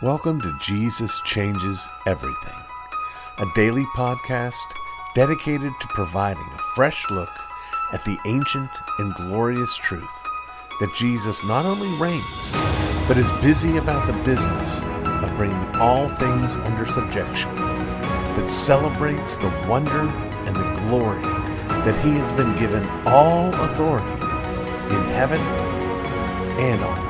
Welcome to Jesus Changes Everything, a daily podcast dedicated to providing a fresh look at the ancient and glorious truth that Jesus not only reigns, but is busy about the business of bringing all things under subjection, that celebrates the wonder and the glory that he has been given all authority in heaven and on earth.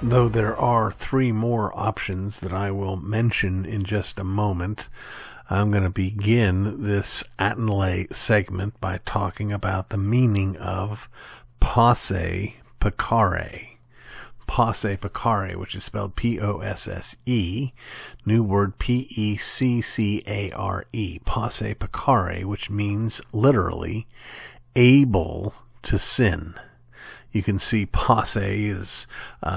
Though there are three more options that I will mention in just a moment, I'm going to begin this Atin segment by talking about the meaning of Posse, Peccare. Posse, Peccare, which is spelled P-O-S-S-E, new word P-E-C-C-A-R-E, Posse, Peccare, which means literally able to sin. You can see posse is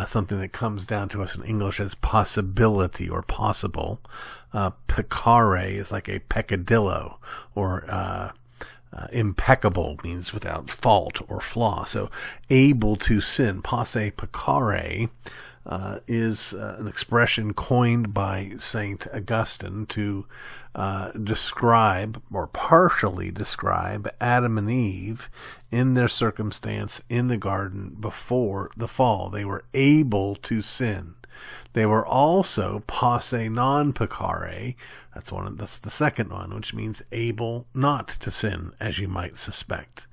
something that comes down to us in English as possibility or possible. Peccare is like a peccadillo, or impeccable means without fault or flaw. So able to sin. Posse peccare is an expression coined by St. Augustine to describe or partially describe Adam and Eve in their circumstance in the garden before the fall. They were able to sin. They were also posse non peccare. That's the second one, which means able not to sin, as you might suspect.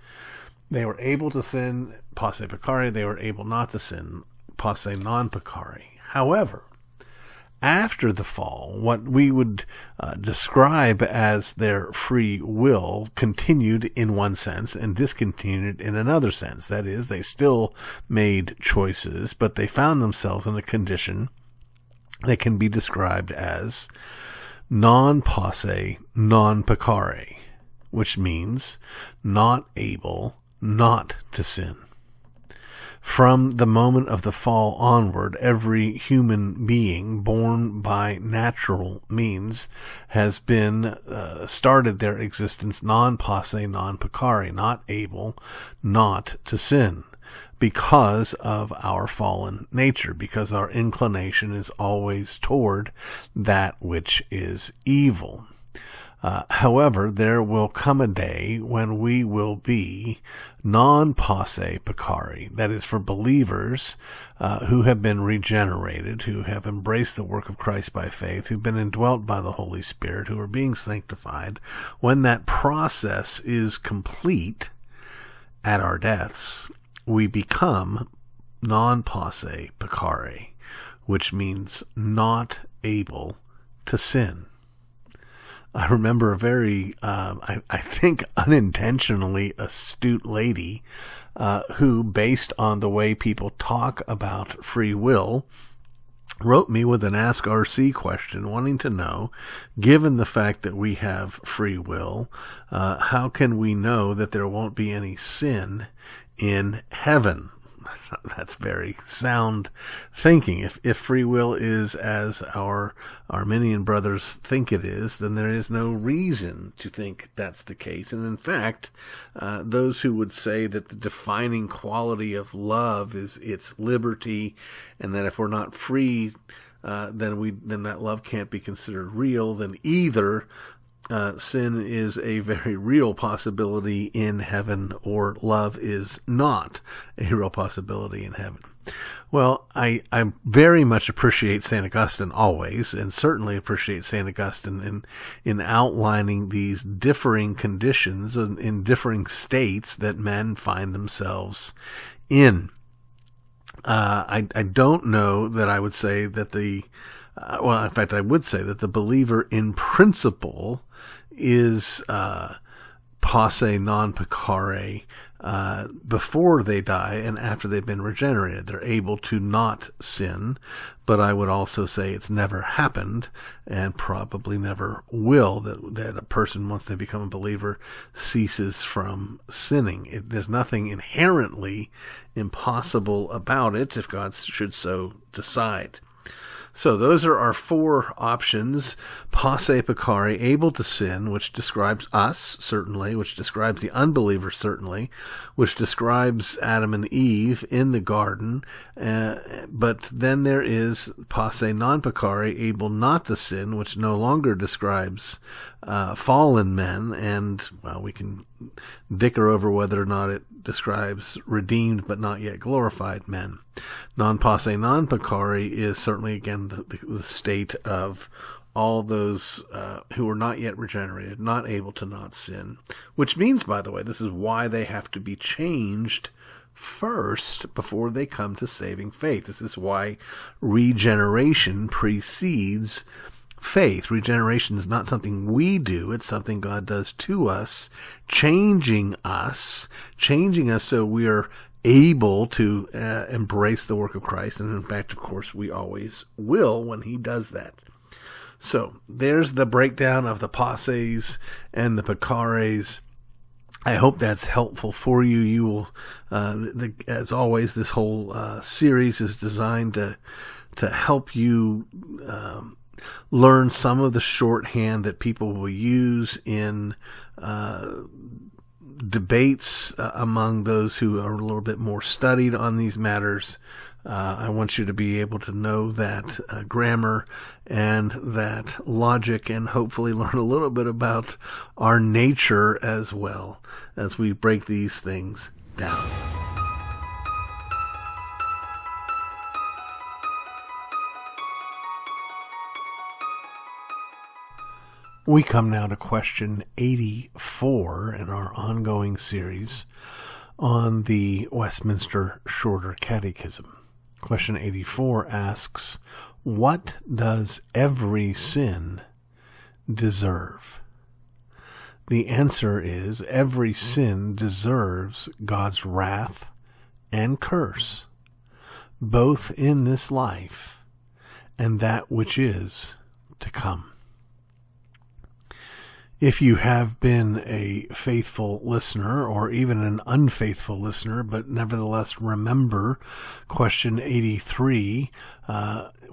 They were able to sin, posse peccare. They were able not to sin, posse non peccare. However, after the fall, what we would describe as their free will continued in one sense and discontinued in another sense. That is, they still made choices, but they found themselves in a condition that can be described as non-posse, non-peccare, which means not able not to sin. From the moment of the fall onward, every human being born by natural means has been started their existence non-posse, non-peccare, not able not to sin, because of our fallen nature, because our inclination is always toward that which is evil. However, there will come a day when we will be non-posse peccare, that is, for believers who have been regenerated, who have embraced the work of Christ by faith, who've been indwelt by the Holy Spirit, who are being sanctified. When that process is complete at our deaths, we become non-posse peccare, which means not able to sin. I remember a very, I think unintentionally astute lady who, based on the way people talk about free will, wrote me with an Ask RC question, wanting to know, given the fact that we have free will, how can we know that there won't be any sin in heaven? That's very sound thinking. If free will is as our Arminian brothers think it is, then there is no reason to think that's the case. And in fact, those who would say that the defining quality of love is its liberty, and that if we're not free, then that love can't be considered real, then either sin is a very real possibility in heaven, or love is not a real possibility in heaven. Well, I very much appreciate St. Augustine always, and certainly appreciate St. Augustine in outlining these differing conditions in differing states that men find themselves in. I don't know that I would say that in fact, I would say that the believer in principle is posse non peccare before they die and after they've been regenerated. They're able to not sin, but I would also say it's never happened and probably never will that a person, once they become a believer, ceases from sinning. There's nothing inherently impossible about it if God should so decide. So those are our four options. Posse, Peccare, able to sin, which describes us, certainly, which describes the unbeliever, certainly, which describes Adam and Eve in the garden. But then there is Posse, non-Peccare, able not to sin, which no longer describes fallen men. And, well, we can dicker over whether or not it describes redeemed but not yet glorified men. Non-Posse, non-Peccare is certainly, again, the state of all those who are not yet regenerated, not able to not sin. Which means, by the way, this is why they have to be changed first before they come to saving faith. This is why regeneration precedes faith. Regeneration is not something we do. It's something God does to us, changing us so we are able to embrace the work of Christ. And in fact, of course, we always will when he does that. So there's the breakdown of the Posses and the Peccares. I hope that's helpful for you. You will, as always, this whole series is designed to help you learn some of the shorthand that people will use in debates among those who are a little bit more studied on these matters. I want you to be able to know that grammar and that logic, and hopefully learn a little bit about our nature as well as we break these things down. We come now to question 84 in our ongoing series on the Westminster Shorter Catechism. Question 84 asks, what does every sin deserve? The answer is, every sin deserves God's wrath and curse, both in this life and that which is to come. If you have been a faithful listener, or even an unfaithful listener, but nevertheless remember question 83,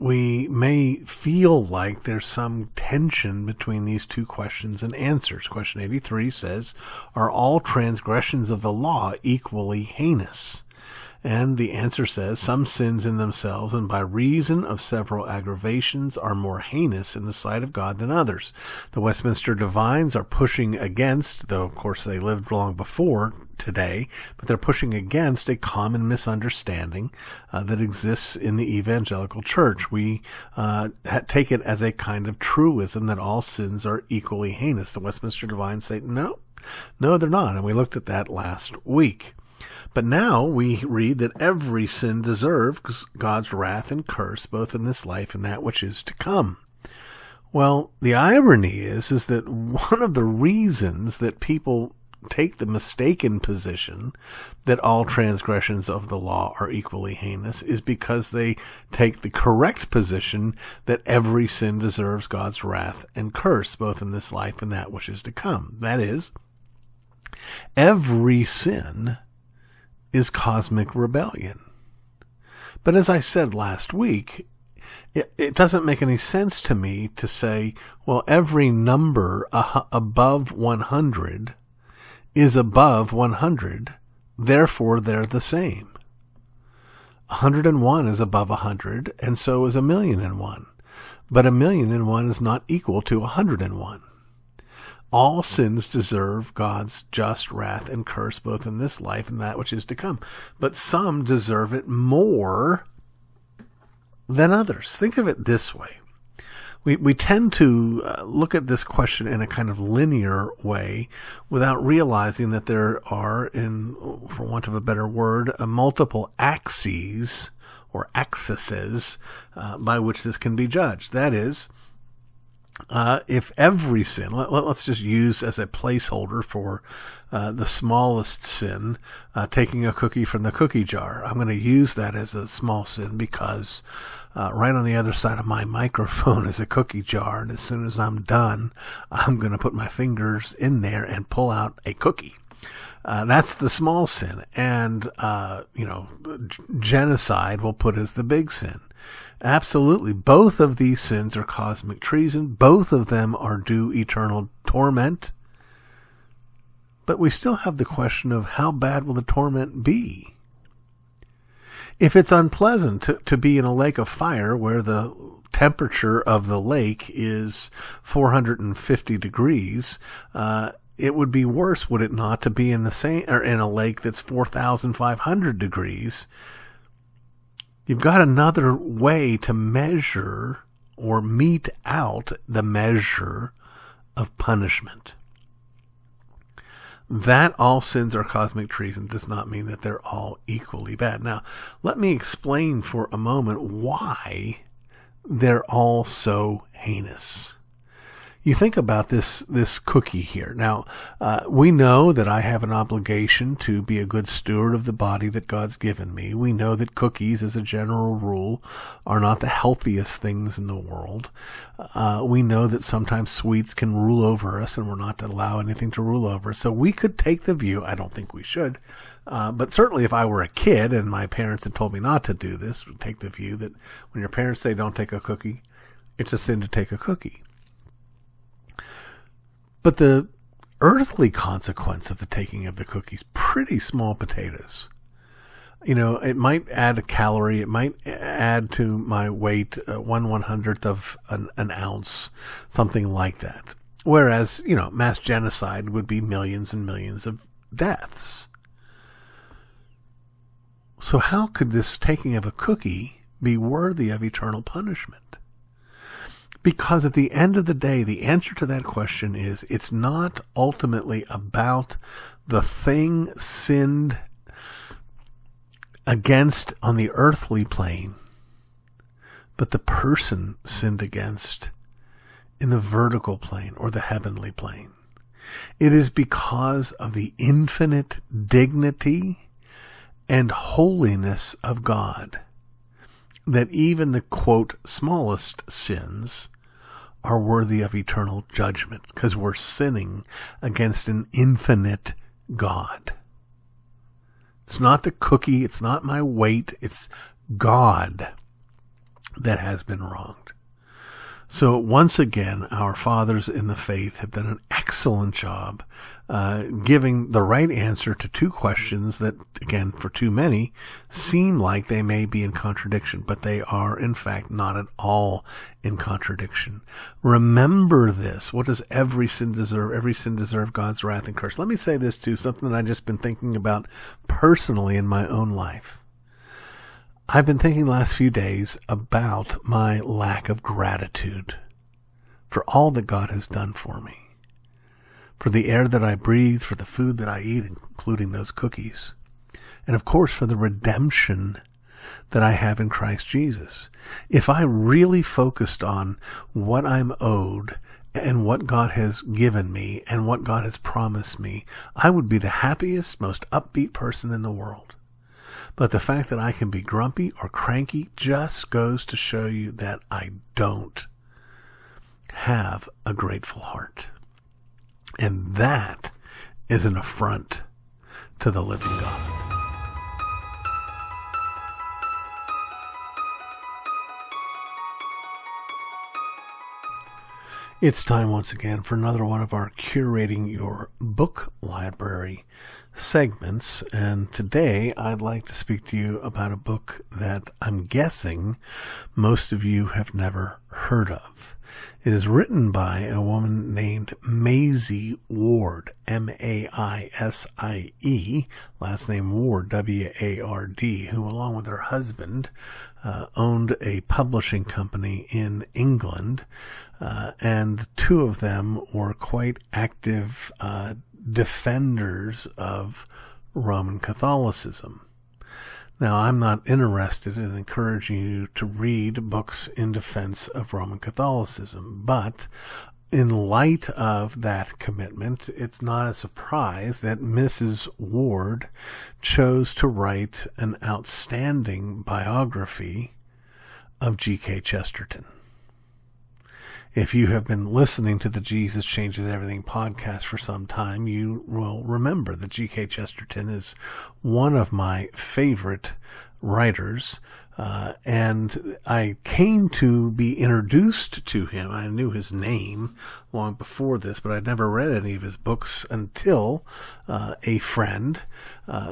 we may feel like there's some tension between these two questions and answers. Question 83 says, are all transgressions of the law equally heinous? And the answer says, some sins in themselves and by reason of several aggravations are more heinous in the sight of God than others. The Westminster divines are pushing against, though of course they lived long before today, but they're pushing against a common misunderstanding that exists in the evangelical church. We take it as a kind of truism that all sins are equally heinous. The Westminster divines say, no, they're not. And we looked at that last week. But now we read that every sin deserves God's wrath and curse, both in this life and that which is to come. Well, the irony is that one of the reasons that people take the mistaken position that all transgressions of the law are equally heinous is because they take the correct position that every sin deserves God's wrath and curse, both in this life and that which is to come. That is, every sin is cosmic rebellion. But as I said last week, it doesn't make any sense to me to say, well, every number above 100 is above 100, therefore they're the same. 101 is above 100, and so is 1,000,001. But 1,000,001 is not equal to 101. All sins deserve God's just wrath and curse, both in this life and that which is to come. But some deserve it more than others. Think of it this way. We tend to look at this question in a kind of linear way without realizing that there are, for want of a better word, multiple axes or axes by which this can be judged. That is, if every sin, let's just use as a placeholder for the smallest sin, taking a cookie from the cookie jar. I'm going to use that as a small sin because right on the other side of my microphone is a cookie jar, and as soon as I'm done, I'm going to put my fingers in there and pull out a cookie. That's the small sin. And, genocide we'll put as the big sin. Absolutely. Both of these sins are cosmic treason. Both of them are due eternal torment. But we still have the question of how bad will the torment be? If it's unpleasant to be in a lake of fire where the temperature of the lake is 450 degrees, it would be worse, would it not, to be in the same, or in a lake that's 4,500 degrees. You've got another way to measure or mete out the measure of punishment. That all sins are cosmic treason does not mean that they're all equally bad. Now, let me explain for a moment why they're all so heinous. You think about this cookie here. Now, we know that I have an obligation to be a good steward of the body that God's given me. We know that cookies, as a general rule, are not the healthiest things in the world. We know that sometimes sweets can rule over us, and we're not to allow anything to rule over us. So we could take the view, I don't think we should, but certainly if I were a kid and my parents had told me not to do this, we'd take the view that when your parents say don't take a cookie, it's a sin to take a cookie. But the earthly consequence of the taking of the cookies, pretty small potatoes. It might add a calorie. It might add to my weight 1/100th of an ounce, something like that. Whereas, mass genocide would be millions and millions of deaths. So how could this taking of a cookie be worthy of eternal punishment? Because at the end of the day, the answer to that question is it's not ultimately about the thing sinned against on the earthly plane, but the person sinned against in the vertical plane or the heavenly plane. It is because of the infinite dignity and holiness of God that even the, quote, smallest sins are worthy of eternal judgment, because we're sinning against an infinite God. It's not the cookie, it's not my weight, it's God that has been wronged. So once again, our fathers in the faith have done an excellent job giving the right answer to two questions that, again, for too many, seem like they may be in contradiction, but they are, in fact, not at all in contradiction. Remember this. What does every sin deserve? Every sin deserve God's wrath and curse. Let me say this too, something that I've just been thinking about personally in my own life. I've been thinking the last few days about my lack of gratitude for all that God has done for me, for the air that I breathe, for the food that I eat, including those cookies, and of course for the redemption that I have in Christ Jesus. If I really focused on what I'm owed and what God has given me and what God has promised me, I would be the happiest, most upbeat person in the world. But the fact that I can be grumpy or cranky just goes to show you that I don't have a grateful heart. And that is an affront to the living God. It's time once again for another one of our Curating Your Book Library segments, and today I'd like to speak to you about a book that I'm guessing most of you have never heard of. It is written by a woman named Maisie Ward, M-A-I-S-I-E, last name Ward, W-A-R-D, who along with her husband owned a publishing company in England, and the two of them were quite active defenders of Roman Catholicism. Now, I'm not interested in encouraging you to read books in defense of Roman Catholicism, but in light of that commitment, it's not a surprise that Mrs. Ward chose to write an outstanding biography of G.K. Chesterton. If you have been listening to the Jesus Changes Everything podcast for some time, you will remember that G.K. Chesterton is one of my favorite writers. And I came to be introduced to him. I knew his name long before this, but I'd never read any of his books until a friend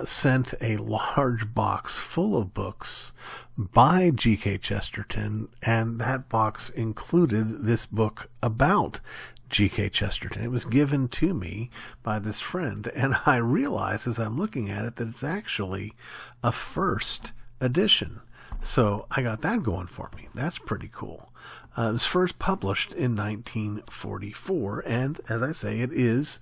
sent a large box full of books by G.K. Chesterton, and that box included this book about G.K. Chesterton. It was given to me by this friend, and I realized as I'm looking at it that it's actually a first edition. So I got that going for me. That's pretty cool. It was first published in 1944, and as I say, it is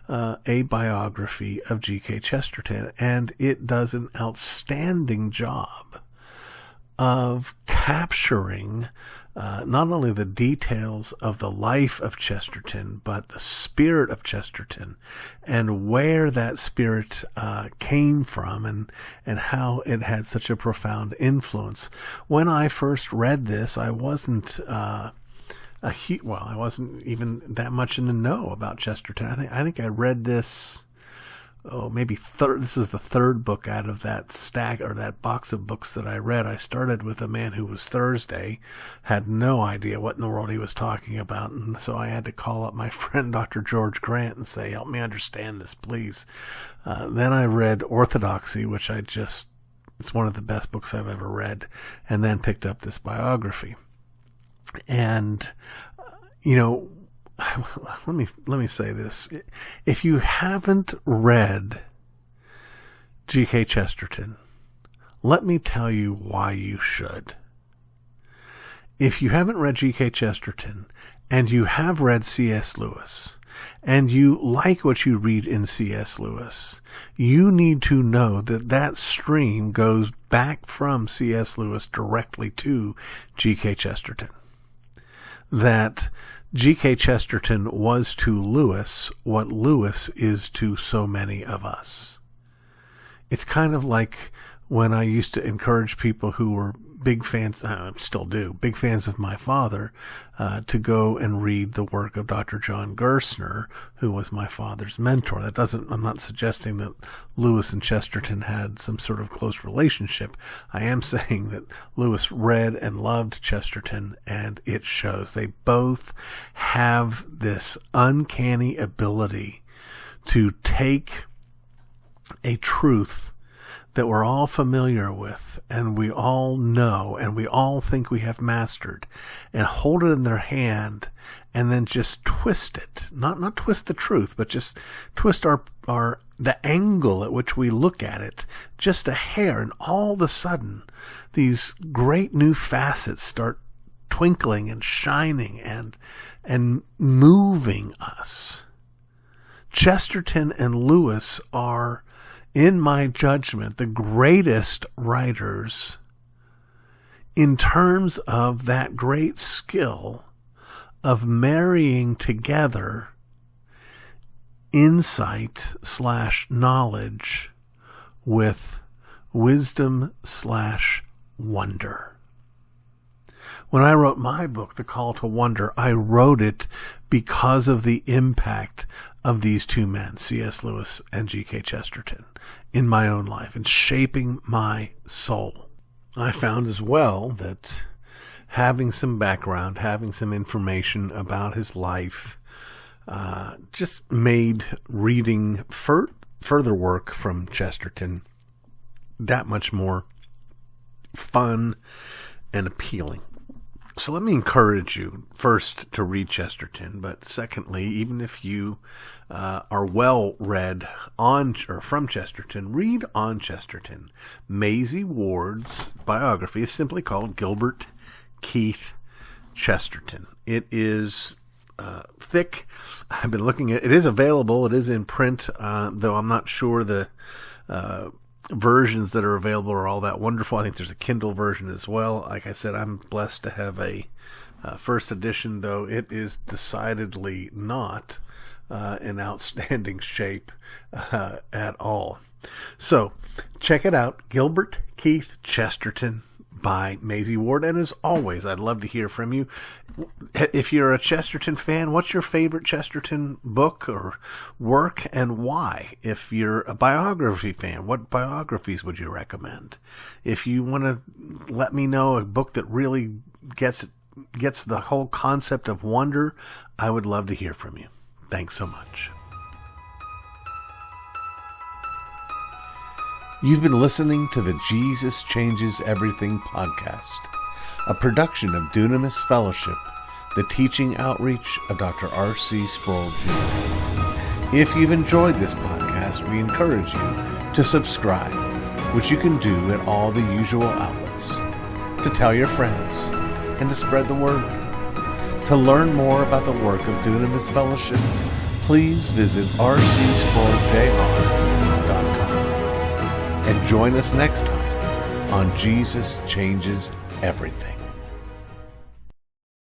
a biography of G.K. Chesterton, and it does an outstanding job of capturing not only the details of the life of Chesterton, but the spirit of Chesterton and where that spirit came from and how it had such a profound influence. When I first read this, I wasn't I wasn't even that much in the know about Chesterton. I think I read this this was the third book out of that stack or that box of books that I read. I started with A Man Who Was Thursday, had no idea what in the world he was talking about, and so I had to call up my friend Dr. George Grant and say, help me understand this, please. Then I read Orthodoxy, which it's one of the best books I've ever read, and then picked up this biography. And, let me say this. If you haven't read G.K. Chesterton, let me tell you why you should. If you haven't read G.K. Chesterton and you have read C.S. Lewis and you like what you read in C.S. Lewis, you need to know that stream goes back from C.S. Lewis directly to G.K. Chesterton. That G.K. Chesterton was to Lewis what Lewis is to so many of us. It's kind of like when I used to encourage people who were big fans, I still do, big fans of my father, to go and read the work of Dr. John Gerstner, who was my father's mentor. I'm not suggesting that Lewis and Chesterton had some sort of close relationship. I am saying that Lewis read and loved Chesterton, and it shows. They both have this uncanny ability to take a truth that we're all familiar with and we all know and we all think we have mastered and hold it in their hand and then just twist it. Not twist the truth, but just twist the angle at which we look at it just a hair, and all of a sudden these great new facets start twinkling and shining and moving us. Chesterton and Lewis are, in my judgment, the greatest writers in terms of that great skill of marrying together insight/knowledge with wisdom/wonder. When I wrote my book, The Call to Wonder, I wrote it because of the impact of these two men, C.S. Lewis and G.K. Chesterton, in my own life, in shaping my soul. I found as well that having some background, having some information about his life, just made reading further work from Chesterton that much more fun and appealing. So let me encourage you, first, to read Chesterton, but secondly, even if you are well read on or from Chesterton, read on Chesterton. Maisie Ward's biography is simply called Gilbert Keith Chesterton. It is thick. I've been looking at it. It is available. It is in print, though I'm not sure the versions that are available are all that wonderful. I think there's a Kindle version as well. Like I said, I'm blessed to have a first edition, though it is decidedly not in outstanding shape at all. So check it out. Gilbert Keith Chesterton, by Maisie Ward. And as always, I'd love to hear from you. If you're a Chesterton fan, what's your favorite Chesterton book or work, and why? If you're a biography fan, what biographies would you recommend? If you want to let me know a book that really gets the whole concept of wonder, I would love to hear from you. Thanks so much. You've been listening to the Jesus Changes Everything podcast, a production of Dunamis Fellowship, the teaching outreach of Dr. R.C. Sproul Jr. If you've enjoyed this podcast, we encourage you to subscribe, which you can do at all the usual outlets, to tell your friends, and to spread the word. To learn more about the work of Dunamis Fellowship, please visit rcsproulJR.com. And join us next time on Jesus Changes Everything.